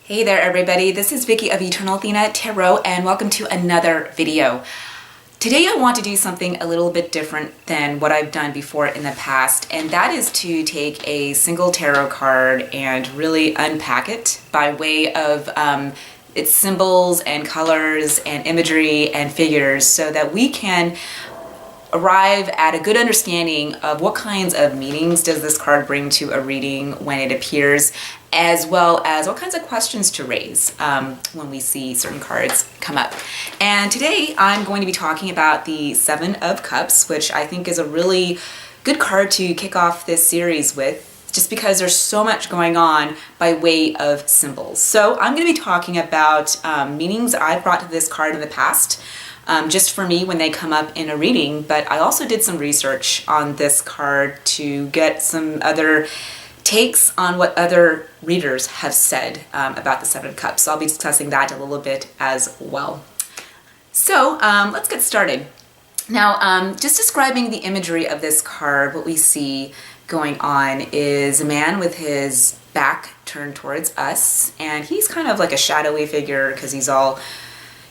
Hey there everybody, this is Vicky of Eternal Athena Tarot and welcome to another video. Today I want to do something a little bit different than what I've done before in the past, and that is to take a single tarot card and really unpack it by way of its symbols and colors and imagery and figures so that we can arrive at a good understanding of what kinds of meanings does this card bring to a reading when it appears, as well as what kinds of questions to raise when we see certain cards come up. And today I'm going to be talking about the Seven of Cups, which I think is a really good card to kick off this series with, just because there's so much going on by way of symbols. So I'm going to be talking about meanings I've brought to this card in the past, just for me when they come up in a reading, but I also did some research on this card to get some other takes on what other readers have said about the Seven of Cups. So I'll be discussing that a little bit as well. So let's get started. Now, just describing the imagery of this card, what we see going on is a man with his back turned towards us, and he's kind of like a shadowy figure because he's all,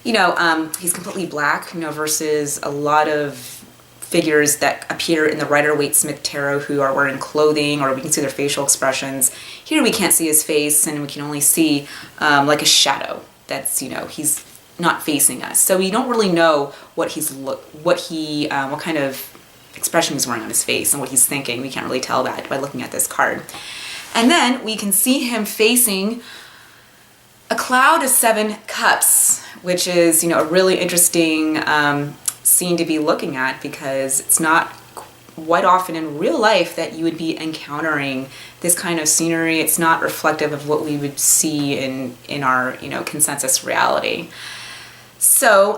he's completely black, versus a lot of figures that appear in the Waite-Smith tarot who are wearing clothing, or we can see their facial expressions. Here we can't see his face, and we can only see like a shadow that's, he's not facing us. So we don't really know what kind of expression he's wearing on his face and what he's thinking. We can't really tell that by looking at this card. And then we can see him facing a cloud of seven cups, which is, a really interesting scene to be looking at, because it's not quite often in real life that you would be encountering this kind of scenery. It's not reflective of what we would see in our, consensus reality. So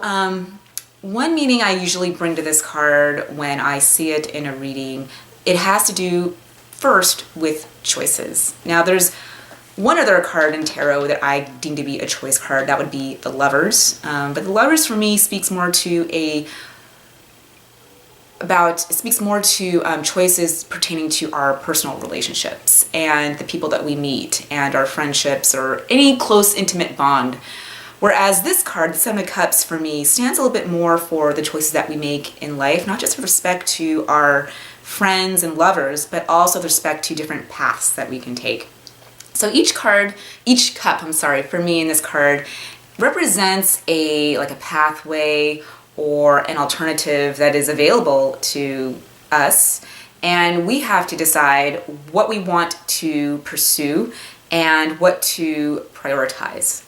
one meaning I usually bring to this card when I see it in a reading, it has to do first with choices. Now there's one other card in tarot that I deem to be a choice card, that would be the Lovers. But the Lovers for me speaks more to choices pertaining to our personal relationships and the people that we meet and our friendships or any close intimate bond. Whereas this card, the Seven of Cups, for me stands a little bit more for the choices that we make in life, not just with respect to our friends and lovers, but also with respect to different paths that we can take. So each cup, for me in this card represents a pathway or an alternative that is available to us, and we have to decide what we want to pursue and what to prioritize.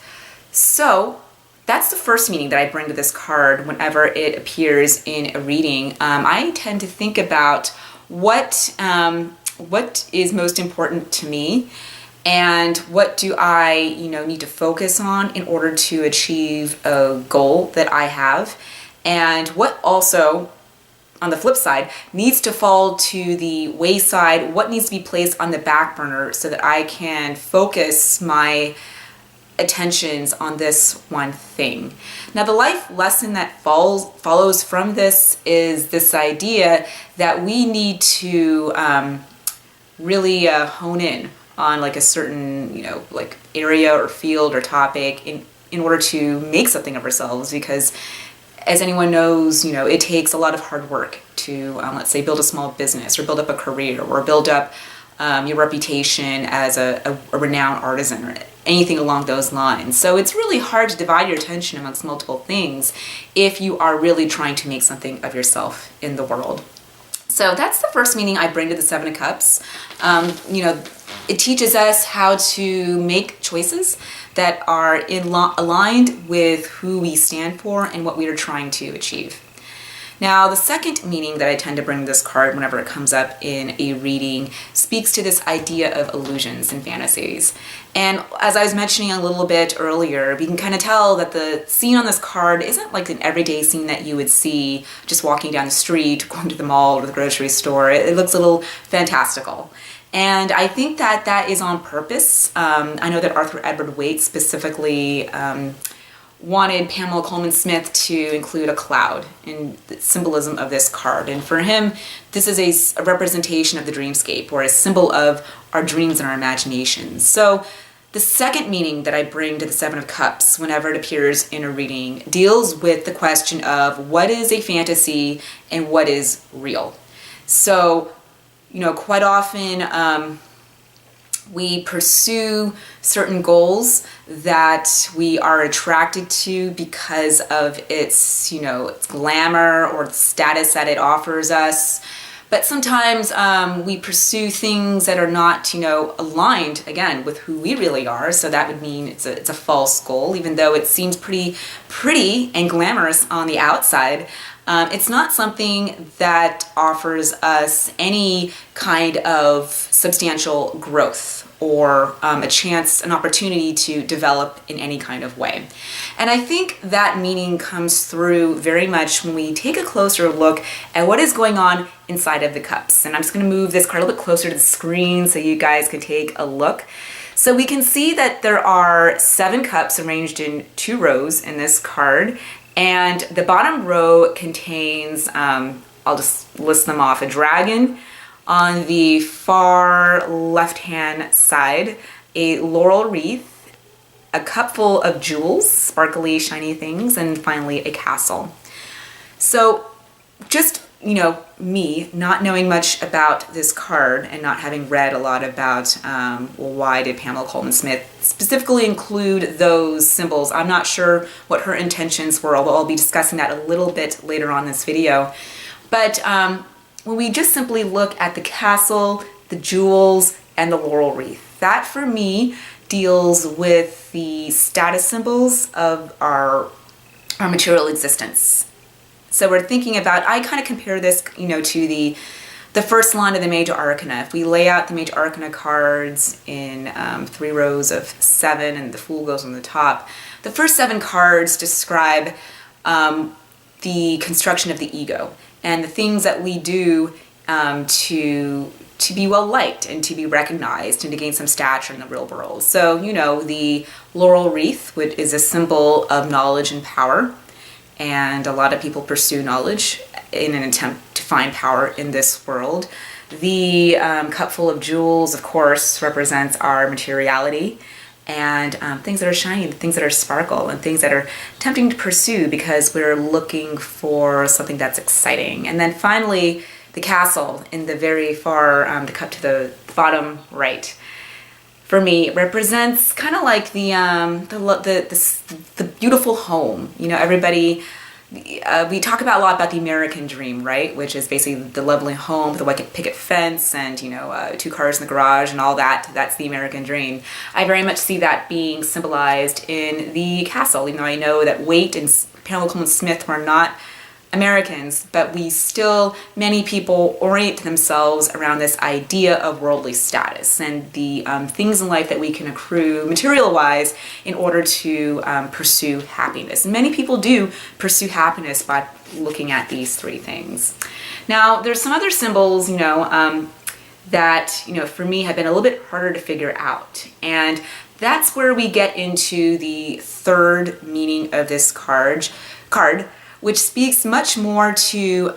So that's the first meaning that I bring to this card whenever it appears in a reading. I tend to think about what is most important to me, and what do I, need to focus on in order to achieve a goal that I have, and what also, on the flip side, needs to fall to the wayside, what needs to be placed on the back burner so that I can focus my attentions on this one thing. Now the life lesson that follows from this is this idea that we need to really hone in on a certain, area or field or topic in order to make something of ourselves, because as anyone knows, it takes a lot of hard work to, let's say, build a small business or build up a career or build up your reputation as a renowned artisan or anything along those lines. So it's really hard to divide your attention amongst multiple things if you are really trying to make something of yourself in the world. So that's the first meaning I bring to the Seven of Cups. It teaches us how to make choices that are aligned with who we stand for and what we are trying to achieve. Now, the second meaning that I tend to bring to this card whenever it comes up in a reading speaks to this idea of illusions and fantasies. And as I was mentioning a little bit earlier, we can kind of tell that the scene on this card isn't like an everyday scene that you would see just walking down the street, going to the mall or the grocery store. It looks a little fantastical. And I think that that is on purpose. I know that Arthur Edward Waite specifically wanted Pamela Colman Smith to include a cloud in the symbolism of this card. And for him, this is a representation of the dreamscape, or a symbol of our dreams and our imaginations. So The second meaning that I bring to the Seven of Cups whenever it appears in a reading deals with the question of what is a fantasy and what is real. So, quite often we pursue certain goals that we are attracted to because of its, its glamour or the status that it offers us. But sometimes we pursue things that are not, aligned, again, with who we really are. So that would mean it's a false goal, even though it seems pretty and glamorous on the outside. It's not something that offers us any kind of substantial growth or an opportunity to develop in any kind of way. And I think that meaning comes through very much when we take a closer look at what is going on inside of the cups. And I'm just going to move this card a little bit closer to the screen so you guys can take a look. So we can see that there are 7 cups arranged in 2 rows in this card. And the bottom row contains, I'll just list them off, a dragon. On the far left-hand side, a laurel wreath, a cup full of jewels, sparkly, shiny things, and finally a castle. So just, me not knowing much about this card and not having read a lot about why did Pamela Colman Smith specifically include those symbols. I'm not sure what her intentions were, although I'll be discussing that a little bit later on in this video. But when we just simply look at the castle, the jewels, and the laurel wreath, that for me deals with the status symbols of our material existence. So we're thinking about, I kind of compare this, to the first line of the Major Arcana. If we lay out the Major Arcana cards in 3 rows of 7 and the Fool goes on the top, the first 7 cards describe the construction of the ego and the things that we do to be well liked and to be recognized and to gain some stature in the real world. So, the laurel wreath, which is a symbol of knowledge and power. And a lot of people pursue knowledge in an attempt to find power in this world. The cup full of jewels, of course, represents our materiality and things that are shiny, things that are sparkle, and things that are tempting to pursue because we're looking for something that's exciting. And then finally, the castle in the very far, the cup to the bottom right, for me, represents kind of like the beautiful home. Everybody, we talk about a lot about the American dream, right? Which is basically the lovely home with a white picket fence and, 2 cars in the garage and all that. That's the American dream. I very much see that being symbolized in the castle, even though I know that Waite and Pamela Colman Smith were not Americans, but many people orient themselves around this idea of worldly status and the things in life that we can accrue material-wise in order to pursue happiness. And many people do pursue happiness by looking at these 3 things. Now, there's some other symbols, that, for me have been a little bit harder to figure out. And that's where we get into the third meaning of this card, which speaks much more to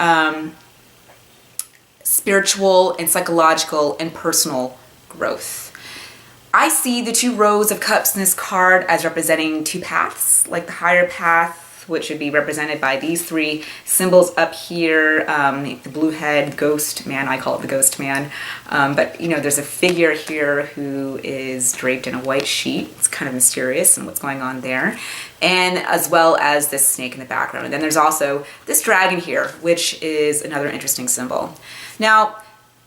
spiritual and psychological and personal growth. I see the 2 rows of cups in this card as representing 2 paths, like the higher path, which would be represented by these 3 symbols up here, the blue head, ghost man, I call it the ghost man, but there's a figure here who is draped in a white sheet. It's kind of mysterious and what's going on there, and as well as this snake in the background. And then there's also this dragon here, which is another interesting symbol. Now,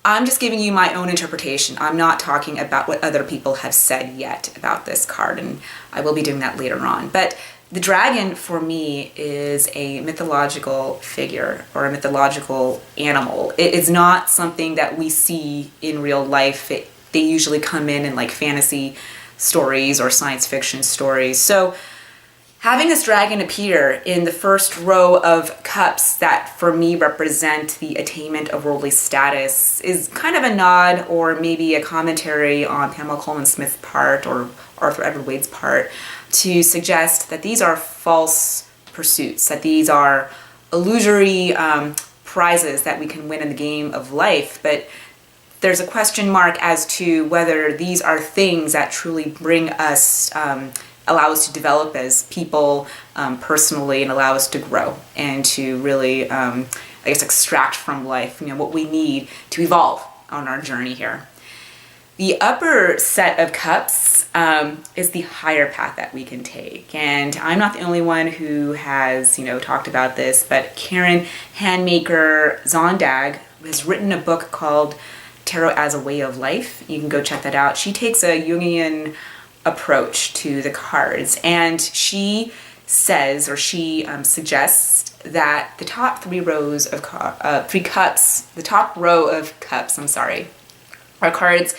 I'm just giving you my own interpretation. I'm not talking about what other people have said yet about this card, and I will be doing that later on. But the dragon, for me, is a mythological figure or a mythological animal. It is not something that we see in real life. They usually come in like fantasy stories or science fiction stories. So having this dragon appear in the first row of cups that, for me, represent the attainment of worldly status is kind of a nod or maybe a commentary on Pamela Colman Smith's part or Arthur Edward Wade's part to suggest that these are false pursuits, that these are illusory prizes that we can win in the game of life. But there's a question mark as to whether these are things that truly bring us, allow us to develop as people personally, and allow us to grow and to really, I guess, extract from life, what we need to evolve on our journey here. The upper set of cups is the higher path that we can take. And I'm not the only one who has, talked about this, but Karen Hanmaker-Zondag has written a book called Tarot as a Way of Life. You can go check that out. She takes a Jungian approach to the cards, and she says, or she suggests that the top three rows of the top row of cups, are cards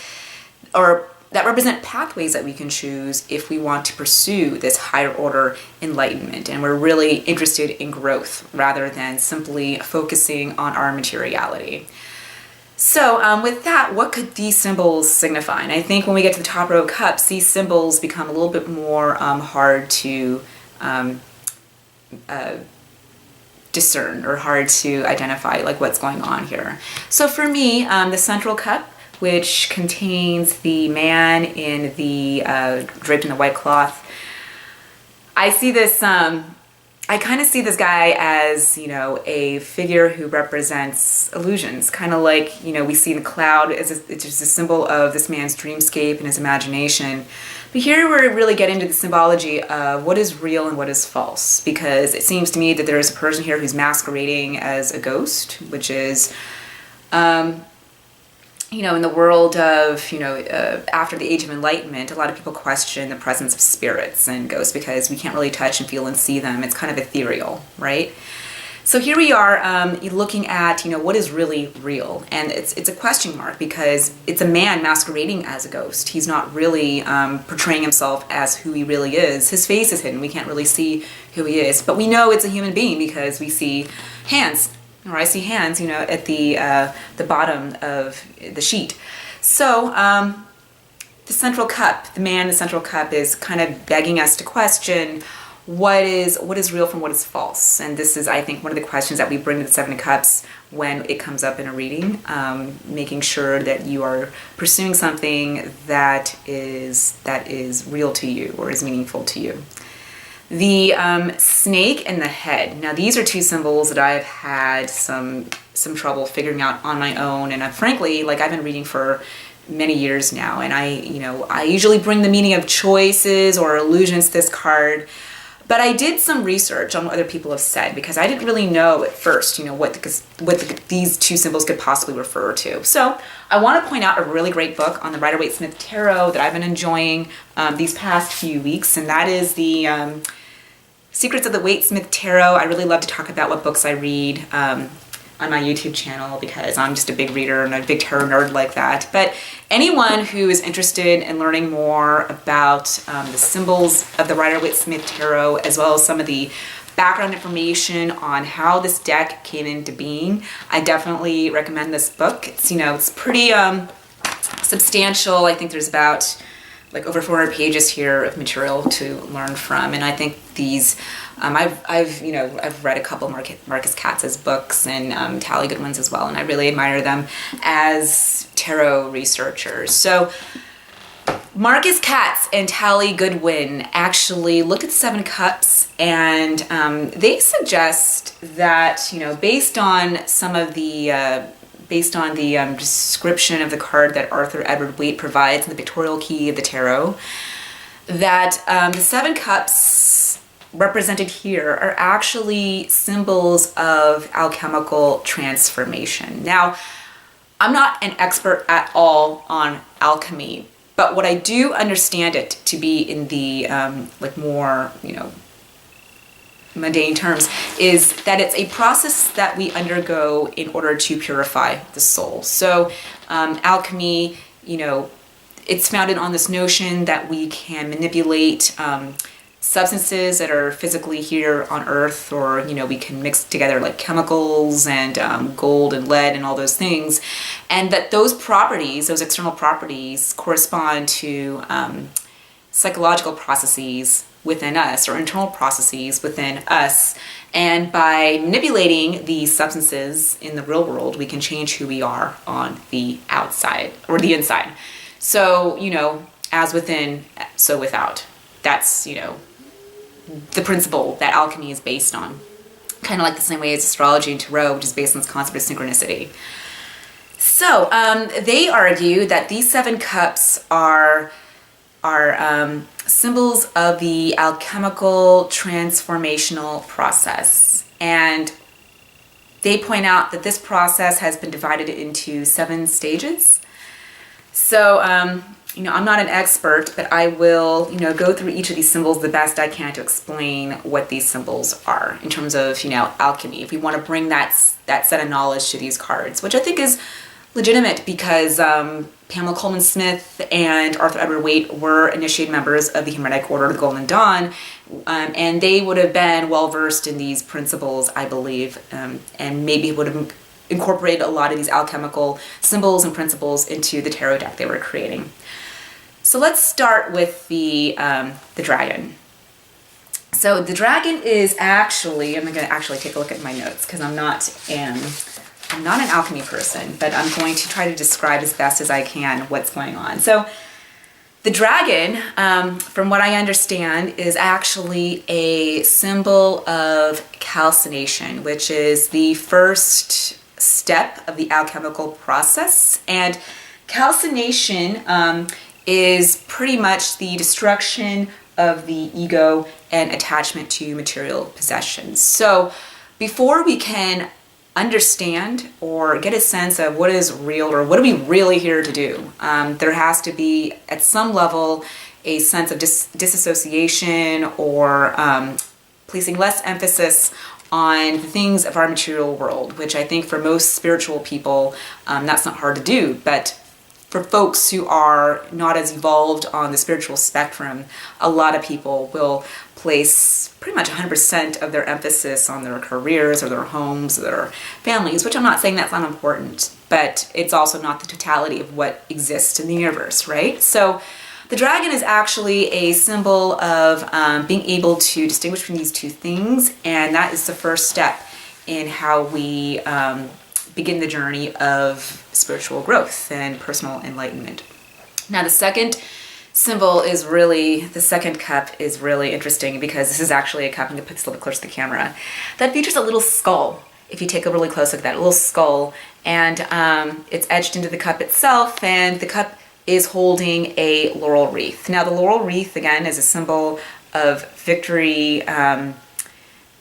or that represent pathways that we can choose if we want to pursue this higher order enlightenment, and we're really interested in growth rather than simply focusing on our materiality. So with that, what could these symbols signify? And I think when we get to the top row of cups, these symbols become a little bit more hard to discern, or hard to identify, like what's going on here. So for me, the central cup, which contains the man in the draped in the white cloth, I see this. I kind of see this guy as, a figure who represents illusions, kind of like, we see the cloud as it's just a symbol of this man's dreamscape and his imagination. But here we're really getting into the symbology of what is real and what is false, because it seems to me that there is a person here who's masquerading as a ghost, which is, in the world of, after the Age of Enlightenment, a lot of people question the presence of spirits and ghosts because we can't really touch and feel and see them. It's kind of ethereal, right? So here we are looking at, what is really real. And it's a question mark because it's a man masquerading as a ghost. He's not really portraying himself as who he really is. His face is hidden. We can't really see who he is. But we know it's a human being because we see hands. Or I see hands, at the bottom of the sheet. So the central cup, the man in the central cup, is kind of begging us to question what is real from what is false. And this is, I think, one of the questions that we bring to the Seven of Cups when it comes up in a reading, making sure that you are pursuing something that is real to you or is meaningful to you. The snake and the head. Now these are two symbols that I've had some trouble figuring out on my own, and frankly, I've been reading for many years now, and I usually bring the meaning of choices or illusions to this card, but I did some research on what other people have said because I didn't really know at first, what these two symbols could possibly refer to. So I want to point out a really great book on the Waite-Smith tarot that I've been enjoying these past few weeks, and that is the Secrets of the Waite-Smith Tarot. I really love to talk about what books I read on my YouTube channel because I'm just a big reader and a big tarot nerd like that. But anyone who is interested in learning more about the symbols of the Waite-Smith Tarot, as well as some of the background information on how this deck came into being, I definitely recommend this book. It's pretty substantial. I think there's about over 400 pages here of material to learn from, and I think these I've read a couple Marcus Katz's books and Tali Goodwin's as well, and I really admire them as tarot researchers. So Marcus Katz and Tali Goodwin actually looked at the Seven Cups, and they suggest that based on the description of the card that Arthur Edward Waite provides in the pictorial key of the tarot, that the Seven Cups represented here are actually symbols of alchemical transformation. Now, I'm not an expert at all on alchemy, but what I do understand it to be in the more, mundane terms, is that it's a process that we undergo in order to purify the soul. So alchemy, it's founded on this notion that we can manipulate substances that are physically here on earth, or we can mix together chemicals and gold and lead and all those things, and that those properties, those external properties, correspond to psychological processes within us, or internal processes within us. And by manipulating these substances in the real world, we can change who we are on the outside or the inside. So, you know, as within, so without. That's, you know, the principle that alchemy is based on. Kind of like the same way as astrology and tarot, which is based on this concept of synchronicity. So they argue that these 7 cups are symbols of the alchemical transformational process. And they point out that this process has been divided into 7 stages. So, you know, I'm not an expert, but I will, you know, go through each of these symbols the best I can to explain what these symbols are in terms of, you know, alchemy. If we want to bring that set of knowledge to these cards, which I think is legitimate because Pamela Colman Smith and Arthur Edward Waite were initiated members of the Hermetic Order of the Golden Dawn, and they would have been well versed in these principles, I believe, and maybe would have incorporated a lot of these alchemical symbols and principles into the tarot deck they were creating. So let's start with the dragon. So the dragon is actually, I'm going to actually take a look at my notes because I'm not an alchemy person, but I'm going to try to describe as best as I can what's going on. So the dragon, from what I understand, is actually a symbol of calcination, which is the first step of the alchemical process. And calcination is pretty much the destruction of the ego and attachment to material possessions. So before we can understand or get a sense of what is real or what are we really here to do, there has to be at some level a sense of disassociation or placing less emphasis on the things of our material world, which I think for most spiritual people that's not hard to do, but for folks who are not as evolved on the spiritual spectrum, a lot of people will place pretty much 100% of their emphasis on their careers or their homes or their families, which I'm not saying that's unimportant, but it's also not the totality of what exists in the universe, right? So the dragon is actually a symbol of being able to distinguish between these two things, and that is the first step in how we begin the journey of spiritual growth and personal enlightenment. Now the second symbol is really, the second cup is really interesting because this is actually a cup, I'm going to put this a little bit closer to the camera, that features a little skull. If you take a really close look at that, a little skull, and it's etched into the cup itself, and the cup is holding a laurel wreath. Now the laurel wreath, again, is a symbol of victory,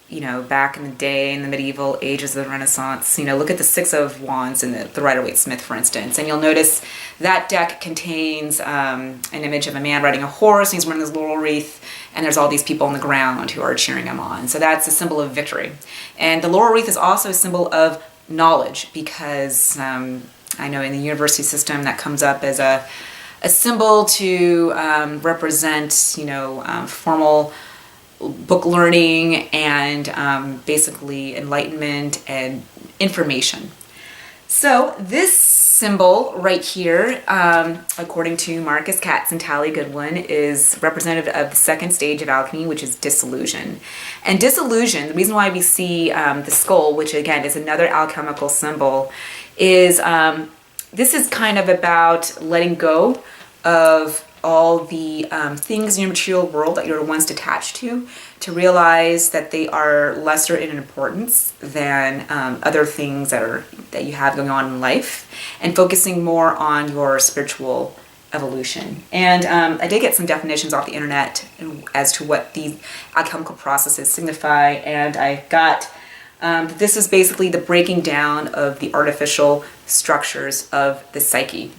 you know, back in the day, in the medieval ages of the Renaissance. You know, look at the 6 of Wands in the Rider-Waite-Smith, for instance, and you'll notice that deck contains an image of a man riding a horse, and he's wearing this laurel wreath, and there's all these people on the ground who are cheering him on. So that's a symbol of victory. And the laurel wreath is also a symbol of knowledge because I know in the university system that comes up as a symbol to represent, you know, formal book learning and basically enlightenment and information. So this symbol right here, according to Marcus Katz and Tali Goodwin, is representative of the second stage of alchemy, which is disillusion. And disillusion, the reason why we see the skull, which again is another alchemical symbol, is this is kind of about letting go of all the things in your material world that you're once attached to realize that they are lesser in importance than other things that you have going on in life, and focusing more on your spiritual evolution. And I did get some definitions off the internet as to what these alchemical processes signify, and I got this is basically the breaking down of the artificial structures of the psyche.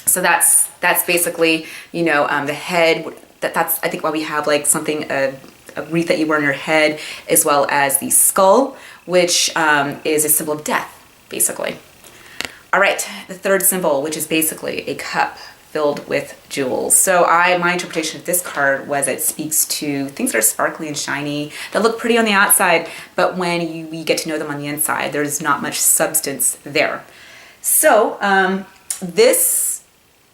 So that's basically, you know, the head. That's I think why we have like something a wreath that you wear on your head, as well as the skull, which is a symbol of death, basically. All right, the third symbol, which is basically a cup filled with jewels. So my interpretation of this card was it speaks to things that are sparkly and shiny, that look pretty on the outside, but when we get to know them on the inside, there's not much substance there. So this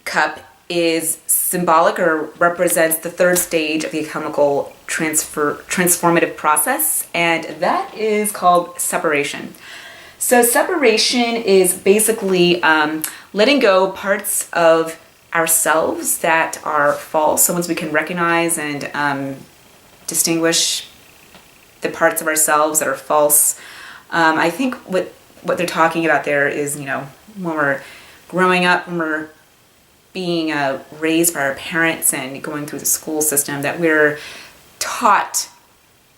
cup is symbolic or represents the third stage of the alchemical transformative process, and that is called separation. So separation is basically letting go parts of ourselves that are false. So once we can recognize and distinguish the parts of ourselves that are false, I think what they're talking about there is, you know, when we're growing up, when we're being raised by our parents and going through the school system, that we're taught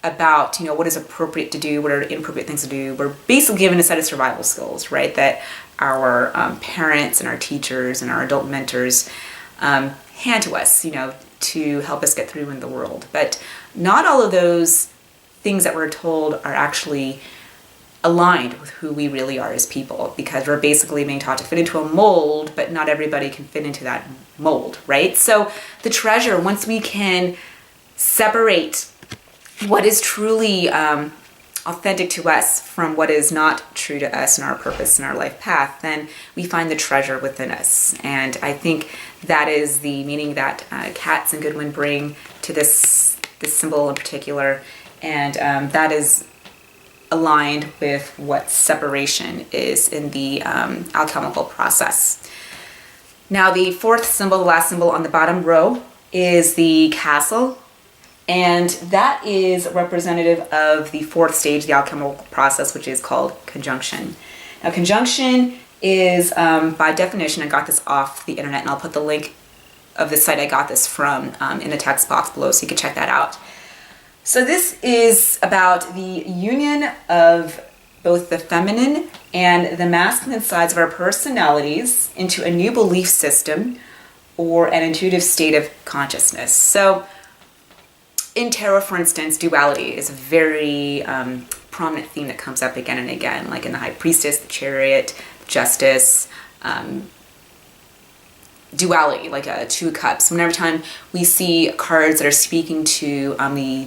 about, you know, what is appropriate to do, what are inappropriate things to do. We're basically given a set of survival skills, right, that our parents and our teachers and our adult mentors hand to us, you know, to help us get through in the world. But not all of those things that we're told are actually aligned with who we really are as people, because we're basically being taught to fit into a mold, but not everybody can fit into that mold, right? So the treasure, once we can separate what is truly authentic to us from what is not true to us and our purpose and our life path, then we find the treasure within us. And I think that is the meaning that Katz and Goodwin bring to this symbol in particular, and that is aligned with what separation is in the alchemical process. Now the fourth symbol, the last symbol on the bottom row, is the castle, and that is representative of the fourth stage of the alchemical process, which is called conjunction. Now conjunction is, by definition, I got this off the internet, and I'll put the link of the site I got this from in the text box below so you can check that out. So this is about the union of both the feminine and the masculine sides of our personalities into a new belief system or an intuitive state of consciousness. So in tarot, for instance, duality is a very prominent theme that comes up again and again, like in the High Priestess, the Chariot, Justice, duality, like a Two of Cups. When every time we see cards that are speaking to the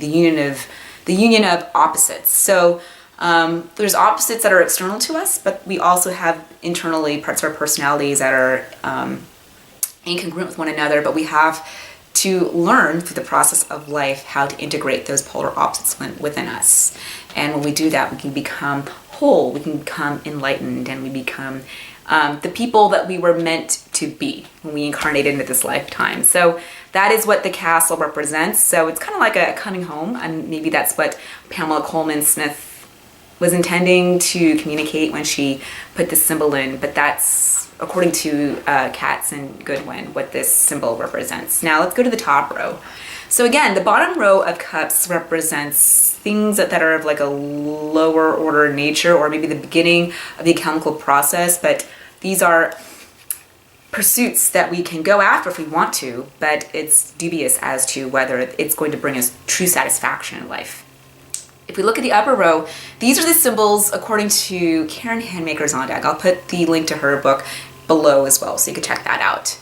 union of opposites. So there's opposites that are external to us, but we also have internally parts of our personalities that are incongruent with one another, but we have to learn through the process of life how to integrate those polar opposites within us. And when we do that, we can become whole, we can become enlightened, and we become the people that we were meant to be when we incarnated into this lifetime. So that is what the castle represents. So it's kind of like a coming home, and maybe that's what Pamela Coleman Smith was intending to communicate when she put this symbol in, but that's, according to Katz and Goodwin, what this symbol represents. Now let's go to the top row. So again, the bottom row of cups represents things that are of like a lower order nature, or maybe the beginning of the alchemical process, but these are pursuits that we can go after if we want to, but it's dubious as to whether it's going to bring us true satisfaction in life. If we look at the upper row, these are the symbols according to Karen Hanmaker-Zondag. I'll put the link to her book below as well, so you can check that out.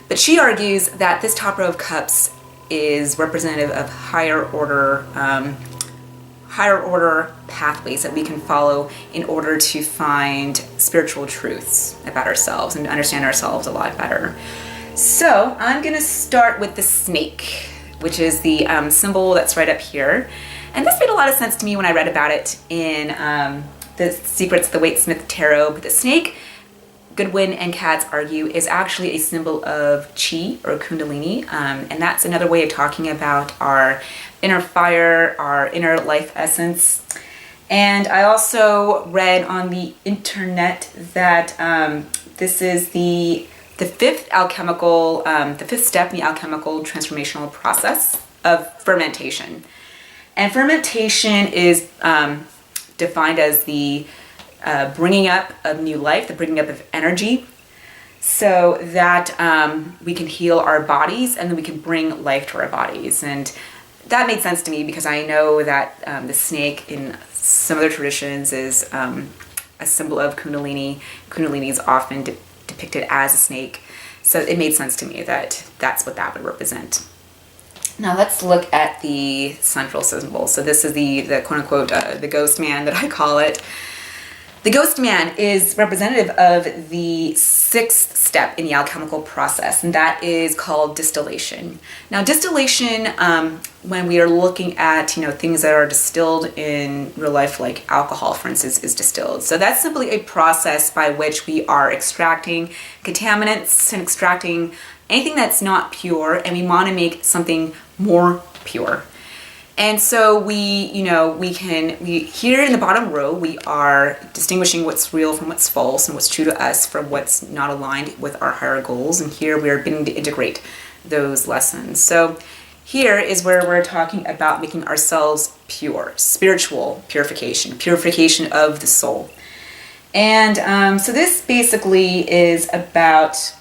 But she argues that this top row of cups is representative of higher order pathways that we can follow in order to find spiritual truths about ourselves and to understand ourselves a lot better. So I'm going to start with the snake, which is the symbol that's right up here. And this made a lot of sense to me when I read about it in The Secrets of the Waite-Smith Tarot. But the snake, Goodwin and Katz argue, is actually a symbol of chi or kundalini, and that's another way of talking about our inner fire, our inner life essence. And I also read on the internet that this is the fifth alchemical, the fifth step in the alchemical transformational process of fermentation. And fermentation is defined as the bringing up of new life, the bringing up of energy, so that we can heal our bodies and then we can bring life to our bodies. And that made sense to me because I know that the snake in some other traditions is a symbol of Kundalini. Kundalini is often depicted as a snake. So it made sense to me that that's what that would represent. Now let's look at the central symbol. So this is the quote unquote the ghost man that I call it. The ghost man is representative of the sixth step in the alchemical process, and that is called distillation. Now, distillation, when we are looking at things that are distilled in real life, like alcohol, for instance, is distilled. So that's simply a process by which we are extracting contaminants and extracting anything that's not pure, and we want to make something more pure. And so we here in the bottom row, we are distinguishing what's real from what's false and what's true to us from what's not aligned with our higher goals. And here we are beginning to integrate those lessons. So here is where we're talking about making ourselves pure, spiritual purification, purification of the soul. And so this basically is about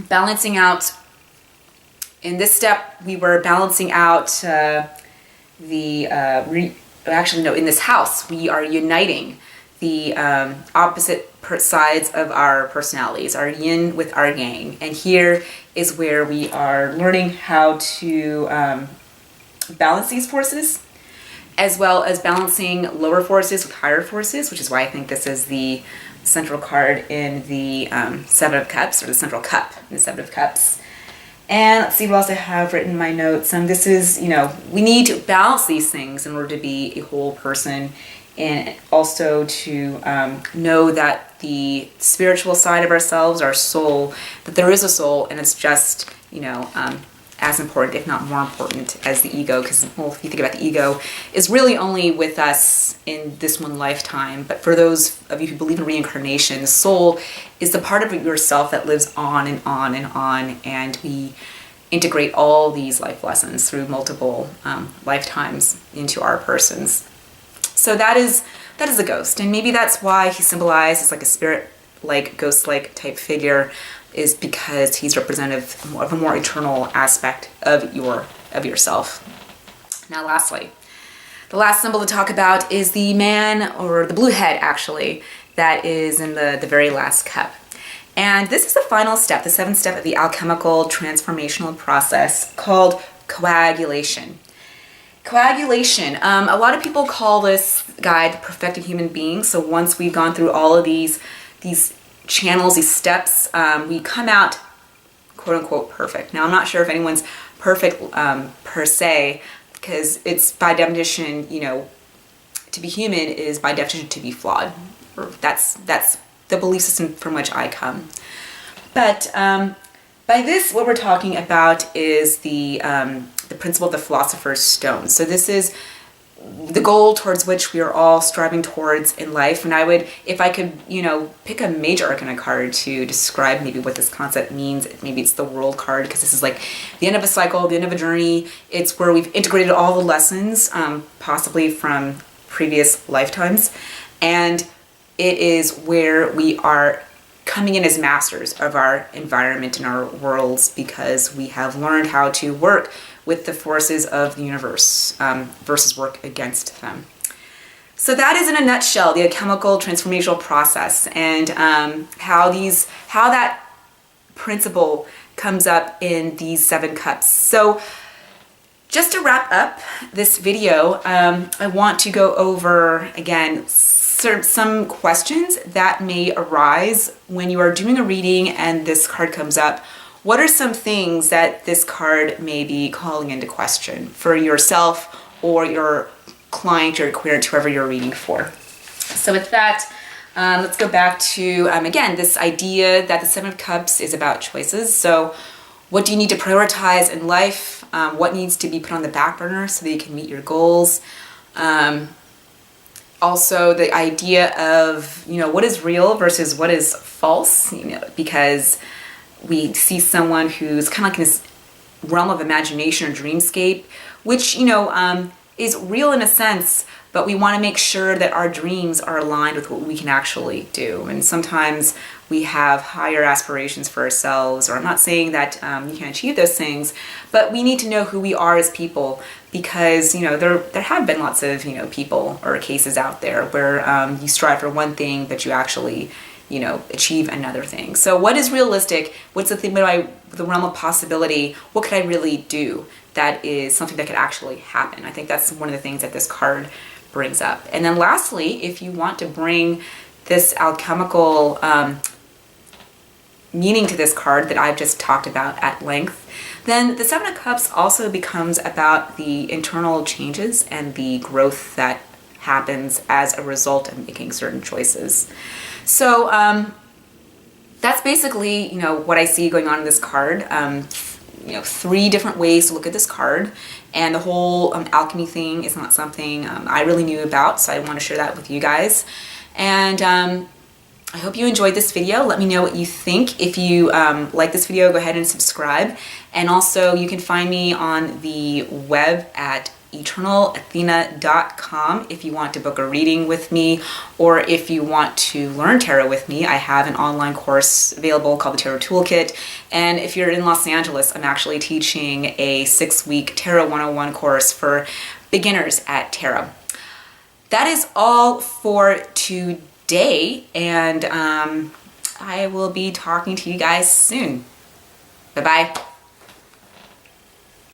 balancing out. In this step, we were balancing out in this house, we are uniting the opposite sides of our personalities, our yin with our yang. And here is where we are learning how to balance these forces, as well as balancing lower forces with higher forces, which is why I think this is the central card in the Seven of Cups, or the central cup in the Seven of Cups. And let's see what else I have written in my notes. And this is, we need to balance these things in order to be a whole person, and also to know that the spiritual side of ourselves, our soul, that there is a soul, and it's just, as important, if not more important, as the ego. Because, if you think about the ego, is really only with us in this one lifetime. But for those of you who believe in reincarnation, the soul is the part of yourself that lives on and on and on, and we integrate all these life lessons through multiple lifetimes into our persons. So that is a ghost, and maybe that's why he symbolizes like a spirit-like, ghost-like type figure, is because he's representative of a more eternal aspect of yourself. Now, lastly, the last symbol to talk about is the man, or the blue head, actually, that is in the very last cup. And this is the final step, the seventh step of the alchemical transformational process, called coagulation. Coagulation. A lot of people call this guy the perfected human being. So once we've gone through all of these channels, these steps, we come out quote unquote perfect. Now, I'm not sure if anyone's perfect per se, because it's by definition, to be human is by definition to be flawed. That's the belief system from which I come. But by this, what we're talking about is the principle of the philosopher's stone. So this is the goal towards which we are all striving towards in life. And I would, if I could, pick a major arcana card to describe maybe what this concept means, maybe it's the world card, because this is like the end of a cycle, the end of a journey. It's where we've integrated all the lessons, possibly from previous lifetimes. And it is where we are coming in as masters of our environment and our worlds, because we have learned how to work with the forces of the universe versus work against them. So that is, in a nutshell, the alchemical transformational process, and how that principle comes up in these seven cups. So just to wrap up this video, I want to go over again some questions that may arise when you are doing a reading and this card comes up. What are some things that this card may be calling into question for yourself or your client, your querent, whoever you're reading for? So with that, let's go back to, again, this idea that the Seven of Cups is about choices. So what do you need to prioritize in life? What needs to be put on the back burner so that you can meet your goals? Also, the idea of, what is real versus what is false, because we see someone who's kind of like in this realm of imagination or dreamscape, which, is real in a sense, but we want to make sure that our dreams are aligned with what we can actually do. And sometimes we have higher aspirations for ourselves, or I'm not saying that you can achieve those things, but we need to know who we are as people, because, there have been lots of, people or cases out there where you strive for one thing, but you actually achieve another thing. So what is realistic? What's the thing about the realm of possibility? What could I really do that is something that could actually happen? I think that's one of the things that this card brings up. And then lastly, if you want to bring this alchemical meaning to this card that I've just talked about at length, then the Seven of Cups also becomes about the internal changes and the growth that happens as a result of making certain choices. So that's basically, you know, what I see going on in this card. You know, 3 different ways to look at this card, and the whole alchemy thing is not something I really knew about, so I want to share that with you guys. And I hope you enjoyed this video. Let me know what you think. If you like this video, go ahead and subscribe. And also, you can find me on the web at eternalathena.com if you want to book a reading with me, or if you want to learn tarot with me. I have an online course available called the Tarot Toolkit. And if you're in Los Angeles, I'm actually teaching a 6-week Tarot 101 course for beginners at tarot. That is all for today, and I will be talking to you guys soon. Bye-bye.